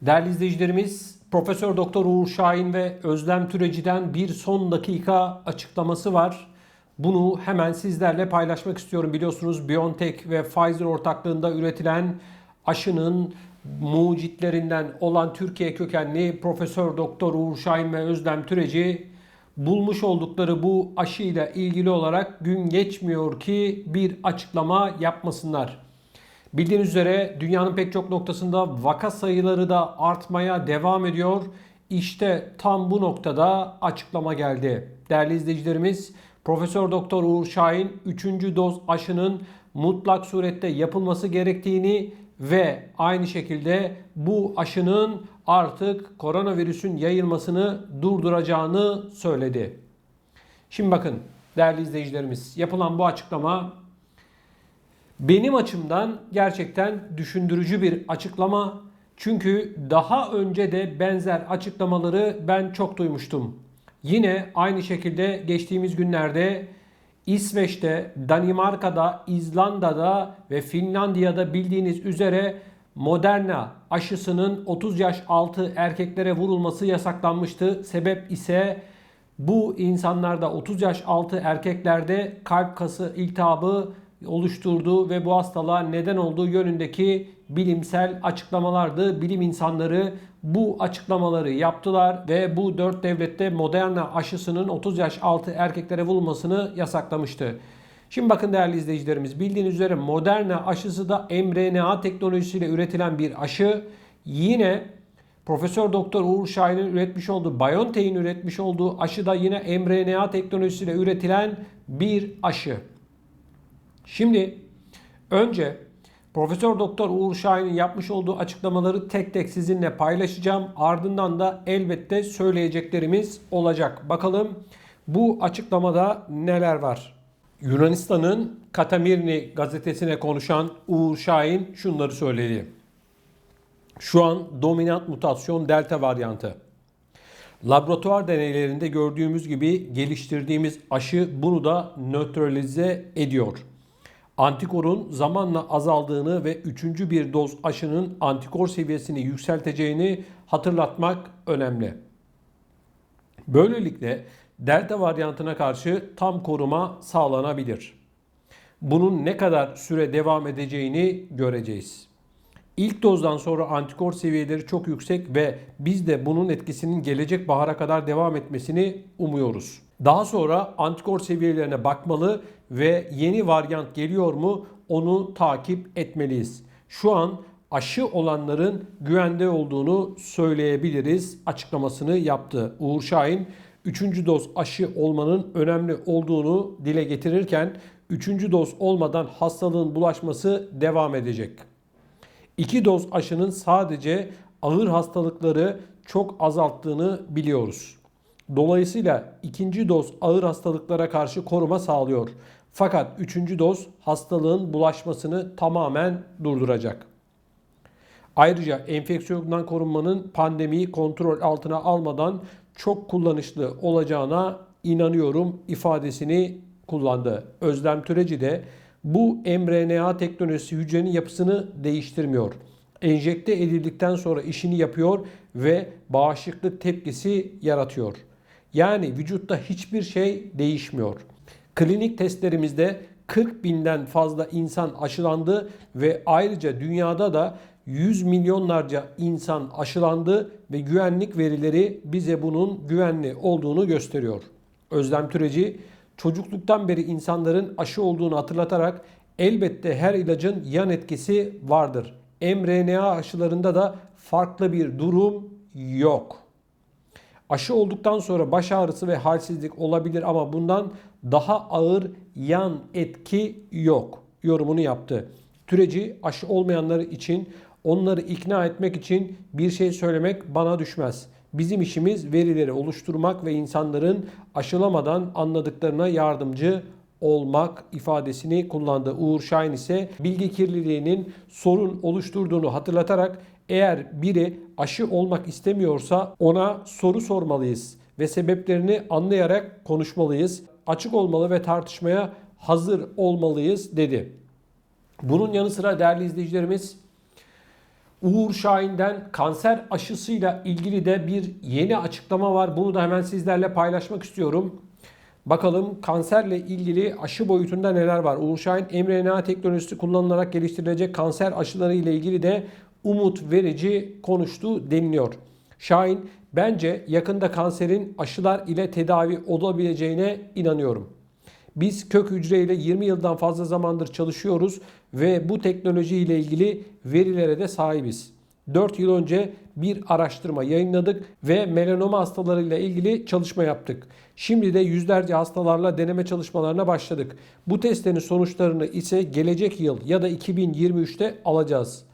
Değerli izleyicilerimiz, Profesör Doktor Uğur Şahin ve Özlem Türeci'den bir son dakika açıklaması var. Bunu hemen sizlerle paylaşmak istiyorum. Biliyorsunuz BioNTech ve Pfizer ortaklığında üretilen aşının mucitlerinden olan Türkiye kökenli Profesör Doktor Uğur Şahin ve Özlem Türeci bulmuş oldukları bu aşıyla ilgili olarak gün geçmiyor ki bir açıklama yapmasınlar. Bildiğiniz üzere dünyanın pek çok noktasında vaka sayıları da artmaya devam ediyor. İşte tam bu noktada açıklama geldi. Değerli izleyicilerimiz, Profesör Doktor Uğur Şahin 3. doz aşının mutlak surette yapılması gerektiğini ve aynı şekilde bu aşının artık koronavirüsün yayılmasını durduracağını söyledi. Şimdi bakın değerli izleyicilerimiz, yapılan bu açıklama benim açımdan gerçekten düşündürücü bir açıklama. Çünkü daha önce de benzer açıklamaları ben çok duymuştum. Yine aynı şekilde geçtiğimiz günlerde İsveç'te, Danimarka'da, İzlanda'da ve Finlandiya'da bildiğiniz üzere Moderna aşısının 30 yaş altı erkeklere vurulması yasaklanmıştı. Sebep ise bu insanlarda 30 yaş altı erkeklerde kalp kası iltihabı oluşturduğu ve bu hastalığa neden olduğu yönündeki bilimsel açıklamalardı. Bilim insanları bu açıklamaları yaptılar ve bu 4 devlette Moderna aşısının 30 yaş altı erkeklere vurulmasını yasaklamıştı. Şimdi bakın değerli izleyicilerimiz, bildiğiniz üzere Moderna aşısı da mRNA teknolojisiyle üretilen bir aşı. Yine Profesör Doktor Uğur Şahin'in üretmiş olduğu, BioNTech'in üretmiş olduğu aşı da yine mRNA teknolojisiyle üretilen bir aşı. Şimdi önce Profesör Doktor Uğur Şahin'in yapmış olduğu açıklamaları tek tek sizinle paylaşacağım. Ardından da elbette söyleyeceklerimiz olacak. Bakalım bu açıklamada neler var? Yunanistan'ın Katamirni gazetesine konuşan Uğur Şahin şunları söyledi. Şu an dominant mutasyon delta varyantı. Laboratuvar deneylerinde gördüğümüz gibi geliştirdiğimiz aşı bunu da nötralize ediyor. Antikorun zamanla azaldığını ve 3. bir doz aşının antikor seviyesini yükselteceğini hatırlatmak önemli. Böylelikle delta varyantına karşı tam koruma sağlanabilir. Bunun ne kadar süre devam edeceğini göreceğiz. İlk dozdan sonra antikor seviyeleri çok yüksek ve biz de bunun etkisinin gelecek bahara kadar devam etmesini umuyoruz. Daha sonra antikor seviyelerine bakmalı ve yeni varyant geliyor mu onu takip etmeliyiz. Şu an aşı olanların güvende olduğunu söyleyebiliriz açıklamasını yaptı. Uğur Şahin 3. doz aşı olmanın önemli olduğunu dile getirirken 3. doz olmadan hastalığın bulaşması devam edecek. 2 doz aşının sadece ağır hastalıkları çok azalttığını biliyoruz. Dolayısıyla 2. doz ağır hastalıklara karşı koruma sağlıyor. Fakat 3. doz hastalığın bulaşmasını tamamen durduracak. Ayrıca enfeksiyondan korunmanın pandemiyi kontrol altına almadan çok kullanışlı olacağına inanıyorum ifadesini kullandı. Özlem Türeci de bu mRNA teknolojisi hücrenin yapısını değiştirmiyor. Enjekte edildikten sonra işini yapıyor ve bağışıklık tepkisi yaratıyor. Yani vücutta hiçbir şey değişmiyor. Klinik testlerimizde 40 binden fazla insan aşılandı ve ayrıca dünyada da 100 milyonlarca insan aşılandı ve güvenlik verileri bize bunun güvenli olduğunu gösteriyor. Özlem Türeci çocukluktan beri insanların aşı olduğunu hatırlatarak elbette her ilacın yan etkisi vardır. mRNA aşılarında da farklı bir durum yok. Aşı olduktan sonra baş ağrısı ve halsizlik olabilir ama bundan daha ağır yan etki yok yorumunu yaptı. Türeci aşı olmayanlar için onları ikna etmek için bir şey söylemek bana düşmez. Bizim işimiz verileri oluşturmak ve insanların aşılamadan anladıklarına yardımcı olmak ifadesini kullandı. Uğur Şahin ise bilgi kirliliğinin sorun oluşturduğunu hatırlatarak eğer biri aşı olmak istemiyorsa ona soru sormalıyız ve sebeplerini anlayarak konuşmalıyız. Açık olmalı ve tartışmaya hazır olmalıyız dedi. Bunun yanı sıra değerli izleyicilerimiz, Uğur Şahin'den kanser aşısıyla ilgili de bir yeni açıklama var. Bunu da hemen sizlerle paylaşmak istiyorum. Bakalım kanserle ilgili aşı boyutunda neler var? Uğur Şahin, mRNA teknolojisi kullanılarak geliştirilecek kanser aşıları ile ilgili de umut verici konuştu deniliyor. Şahin, bence yakında kanserin aşılar ile tedavi olabileceğine inanıyorum. Biz kök hücre ile 20 yıldan fazla zamandır çalışıyoruz ve bu teknoloji ile ilgili verilere de sahibiz. 4 yıl önce bir araştırma yayınladık ve melanoma hastalarıyla ilgili çalışma yaptık. Şimdi de yüzlerce hastalarla deneme çalışmalarına başladık. Bu testlerin sonuçlarını ise gelecek yıl ya da 2023'te alacağız.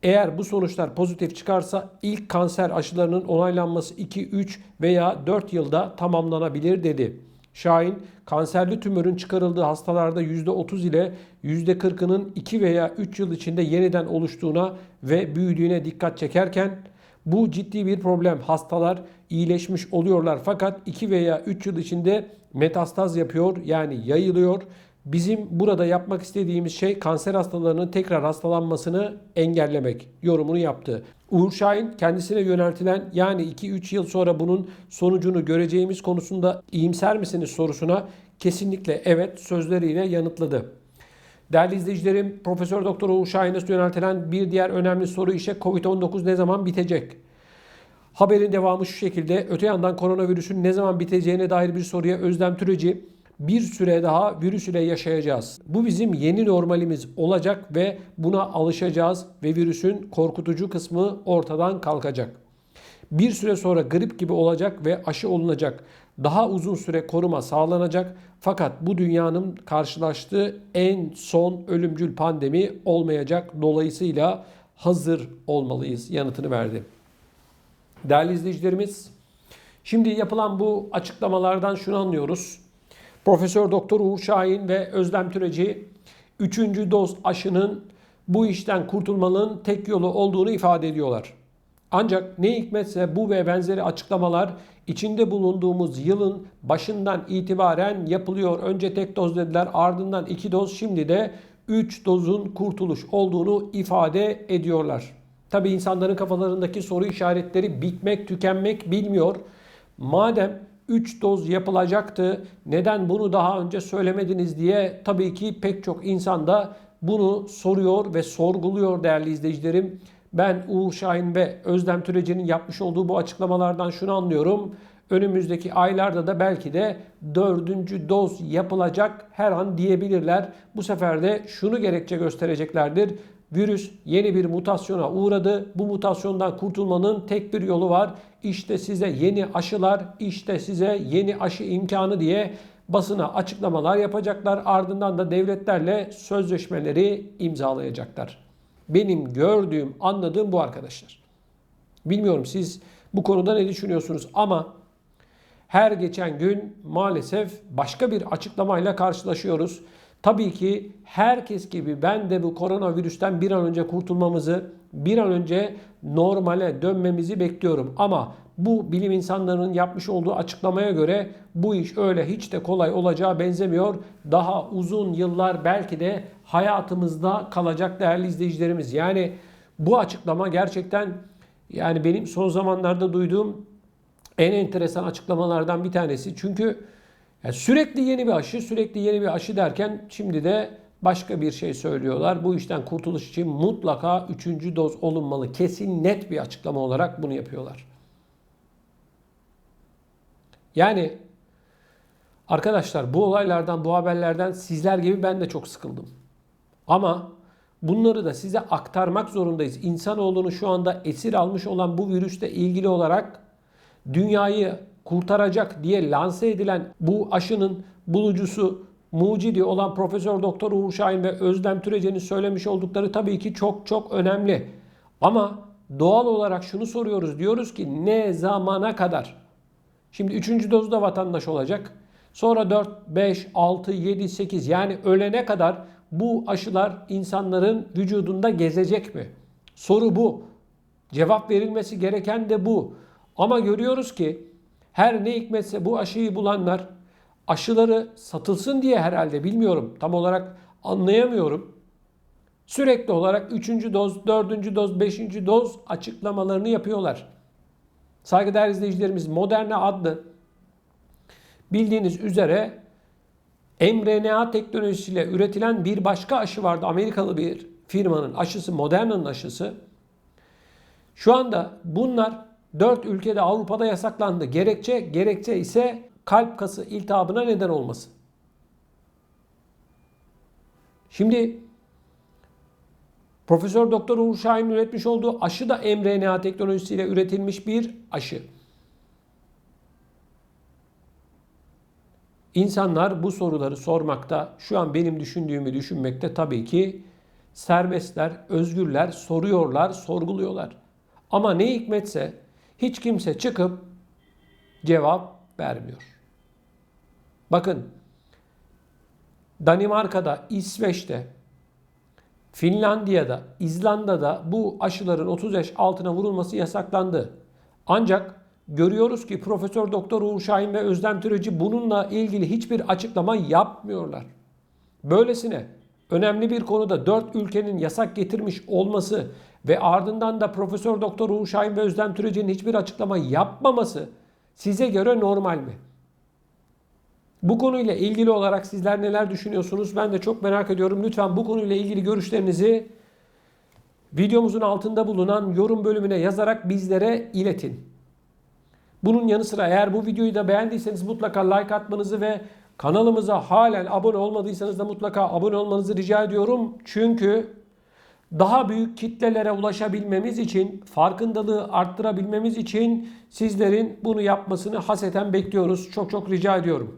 Eğer bu sonuçlar pozitif çıkarsa ilk kanser aşılarının onaylanması 2, 3 veya 4 yılda tamamlanabilir dedi. Şahin, kanserli tümörün çıkarıldığı hastalarda %30 ile %40'ının 2 veya 3 yıl içinde yeniden oluştuğuna ve büyüdüğüne dikkat çekerken, bu ciddi bir problem. Hastalar iyileşmiş oluyorlar fakat 2 veya 3 yıl içinde metastaz yapıyor, yani yayılıyor. Bizim burada yapmak istediğimiz şey kanser hastalarının tekrar hastalanmasını engellemek yorumunu yaptı. Uğur Şahin, kendisine yöneltilen yani 2-3 yıl sonra bunun sonucunu göreceğimiz konusunda iyimser misiniz sorusuna kesinlikle evet sözleriyle yanıtladı. Değerli izleyicilerim, Profesör Doktor Uğur Şahin'e yöneltilen bir diğer önemli soru ise Covid-19 ne zaman bitecek? Haberin devamı şu şekilde. Öte yandan koronavirüsün ne zaman biteceğine dair bir soruya Özlem Türeci, bir süre daha virüs ile yaşayacağız. Bu bizim yeni normalimiz olacak ve buna alışacağız ve virüsün korkutucu kısmı ortadan kalkacak. Bir süre sonra grip gibi olacak ve aşı olunacak. Daha uzun süre koruma sağlanacak. Fakat bu dünyanın karşılaştığı en son ölümcül pandemi olmayacak. Dolayısıyla hazır olmalıyız yanıtını verdi. Değerli izleyicilerimiz, şimdi yapılan bu açıklamalardan şunu anlıyoruz. Profesör Doktor Uğur Şahin ve Özlem Türeci 3. doz aşının bu işten kurtulmanın tek yolu olduğunu ifade ediyorlar. Ancak ne hikmetse bu ve benzeri açıklamalar içinde bulunduğumuz yılın başından itibaren yapılıyor. Önce tek doz dediler, ardından 2 doz, şimdi de 3 dozun kurtuluş olduğunu ifade ediyorlar. Tabii insanların kafalarındaki soru işaretleri bitmek tükenmek bilmiyor. Madem 3 doz yapılacaktı, neden bunu daha önce söylemediniz diye tabii ki pek çok insan da bunu soruyor ve sorguluyor değerli izleyicilerim. Ben Uğur Şahin ve Özlem Türeci'nin yapmış olduğu bu açıklamalardan şunu anlıyorum. Önümüzdeki aylarda da belki de 4. doz yapılacak her an diyebilirler. Bu sefer de şunu gerekçe göstereceklerdir. Virüs yeni bir mutasyona uğradı. Bu mutasyondan kurtulmanın tek bir yolu var. İşte size yeni aşılar, işte size yeni aşı imkanı diye basına açıklamalar yapacaklar. Ardından da devletlerle sözleşmeleri imzalayacaklar. Benim gördüğüm, anladığım bu arkadaşlar. Bilmiyorum siz bu konuda ne düşünüyorsunuz ama her geçen gün maalesef başka bir açıklamayla karşılaşıyoruz. Tabii ki herkes gibi ben de bu koronavirüsten bir an önce kurtulmamızı, bir an önce normale dönmemizi bekliyorum. Ama bu bilim insanlarının yapmış olduğu açıklamaya göre bu iş öyle hiç de kolay olacağı benzemiyor. Daha uzun yıllar belki de hayatımızda kalacak değerli izleyicilerimiz. Yani bu açıklama gerçekten yani benim son zamanlarda duyduğum en enteresan açıklamalardan bir tanesi. Çünkü yani sürekli yeni bir aşı, sürekli yeni bir aşı derken şimdi de başka bir şey söylüyorlar. Bu işten kurtuluş için mutlaka 3. doz olunmalı. Kesin net bir açıklama olarak bunu yapıyorlar. Yani arkadaşlar bu olaylardan, bu haberlerden sizler gibi ben de çok sıkıldım. Ama bunları da size aktarmak zorundayız. İnsanoğlunu şu anda esir almış olan bu virüsle ilgili olarak dünyayı kurtaracak diye lanse edilen bu aşının bulucusu, mucidi olan Profesör Doktor Uğur Şahin ve Özlem Türeci'nin söylemiş oldukları tabii ki çok çok önemli. Ama doğal olarak şunu soruyoruz. Diyoruz ki ne zamana kadar? Şimdi 3. dozda vatandaş olacak. Sonra 4, 5, 6, 7, 8 yani ölene kadar bu aşılar insanların vücudunda gezecek mi? Soru bu. Cevap verilmesi gereken de bu. Ama görüyoruz ki her ne hikmetse bu aşıyı bulanlar aşıları satılsın diye herhalde bilmiyorum. Tam olarak anlayamıyorum. Sürekli olarak 3. doz, 4. doz, 5. doz açıklamalarını yapıyorlar. Saygıdeğer izleyicilerimiz, Moderna adlı bildiğiniz üzere mRNA teknolojisiyle üretilen bir başka aşı vardı. Amerikalı bir firmanın aşısı, Moderna'nın aşısı. Şu anda bunlar 4 ülkede Avrupa'da yasaklandı. Gerekçe ise kalp kası iltihabına neden olması. Şimdi Profesör Doktor Uğur Şahin'in üretmiş olduğu aşı da mRNA teknolojisiyle üretilmiş bir aşı. İnsanlar bu soruları sormakta, şu an benim düşündüğümü düşünmekte tabii ki serbestler, özgürler, soruyorlar, sorguluyorlar. Ama ne hikmetse hiç kimse çıkıp cevap vermiyor. Bakın, Danimarka'da, İsveç'te, Finlandiya'da, İzlanda'da bu aşıların 30 yaş altına vurulması yasaklandı. Ancak görüyoruz ki Profesör Doktor Uğur Şahin ve Özlem Türeci bununla ilgili hiçbir açıklama yapmıyorlar. Böylesine önemli bir konuda 4 ülkenin yasak getirmiş olması ve ardından da Profesör Doktor Uğur Şahin ve Özlem Türeci'nin hiçbir açıklama yapmaması size göre normal mi? Bu konuyla ilgili olarak sizler neler düşünüyorsunuz? Ben de çok merak ediyorum. Lütfen bu konuyla ilgili görüşlerinizi videomuzun altında bulunan yorum bölümüne yazarak bizlere iletin. Bunun yanı sıra eğer bu videoyu da beğendiyseniz mutlaka like atmanızı ve kanalımıza halen abone olmadıysanız da mutlaka abone olmanızı rica ediyorum. Çünkü daha büyük kitlelere ulaşabilmemiz için, farkındalığı arttırabilmemiz için sizlerin bunu yapmasını hasreten bekliyoruz. Çok çok rica ediyorum.